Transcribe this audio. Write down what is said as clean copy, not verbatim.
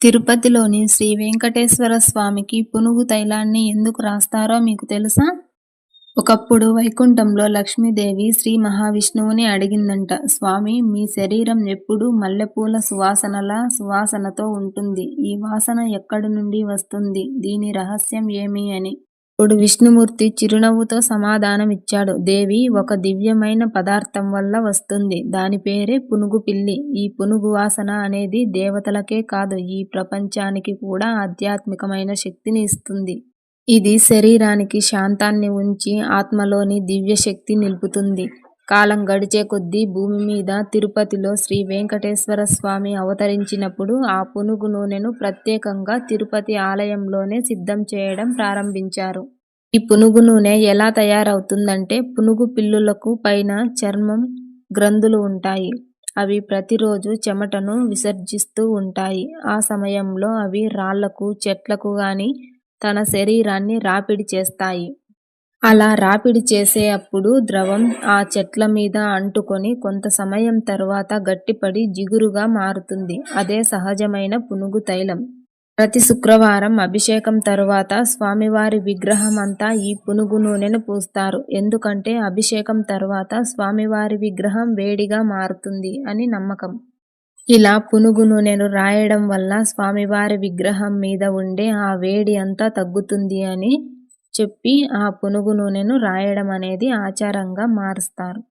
తిరుపతిలోని శ్రీ వెంకటేశ్వర స్వామికి పునుగు తైలాన్ని ఎందుకు రాస్తారో మీకు తెలుసా? ఒకప్పుడు వైకుంఠంలో లక్ష్మీదేవి శ్రీ మహావిష్ణువుని అడిగిందంట, స్వామి, మీ శరీరం ఎప్పుడూ మల్లెపూల సువాసనతో ఉంటుంది. ఈ వాసన ఎక్కడి నుండి వస్తుంది? దీని రహస్యం ఏమి అని. అప్పుడు విష్ణుమూర్తి చిరునవ్వుతో సమాధానమిచ్చాడు. దేవి, ఒక దివ్యమైన పదార్థం వల్ల వస్తుంది. దాని పేరే పునుగు పిల్లి. ఈ పునుగు వాసన అనేది దేవతలకే కాదు, ఈ ప్రపంచానికి కూడా ఆధ్యాత్మికమైన శక్తిని ఇస్తుంది. ఇది శరీరానికి శాంతాన్ని ఉంచి ఆత్మలోని దివ్యశక్తి నిలుపుతుంది. కాలం గడిచే కొద్దీ భూమి మీద తిరుపతిలో శ్రీ వెంకటేశ్వర స్వామి అవతరించినప్పుడు ఆ పునుగు నూనెను ప్రత్యేకంగా తిరుపతి ఆలయంలోనే సిద్ధం చేయడం ప్రారంభించారు. ఈ పునుగు నూనె ఎలా తయారవుతుందంటే, పునుగు పిల్లులకు పైన చర్మం గ్రంథులు ఉంటాయి. అవి ప్రతిరోజు చెమటను విసర్జిస్తూ ఉంటాయి. ఆ సమయంలో అవి రాళ్లకు, చెట్లకు గాని తన శరీరాన్ని రాపిడి చేస్తాయి. అలా రాపిడి చేసే అప్పుడు ద్రవం ఆ చెట్ల మీద అంటుకొని కొంత సమయం తరువాత గట్టిపడి జిగురుగా మారుతుంది. అదే సహజమైన పునుగు తైలం. ప్రతి శుక్రవారం అభిషేకం తరువాత స్వామివారి విగ్రహం అంతా ఈ పునుగు నూనెను పూస్తారు. ఎందుకంటే అభిషేకం తరువాత స్వామివారి విగ్రహం వేడిగా మారుతుంది అని నమ్మకం. ఇలా పునుగు నూనెను రాయడం వల్ల స్వామివారి విగ్రహం మీద ఉండే ఆ వేడి అంతా తగ్గుతుంది అని చెప్పి ఆ పునుగు నూనెను రాయడం అనేది ఆచారంగా మారుస్తారు.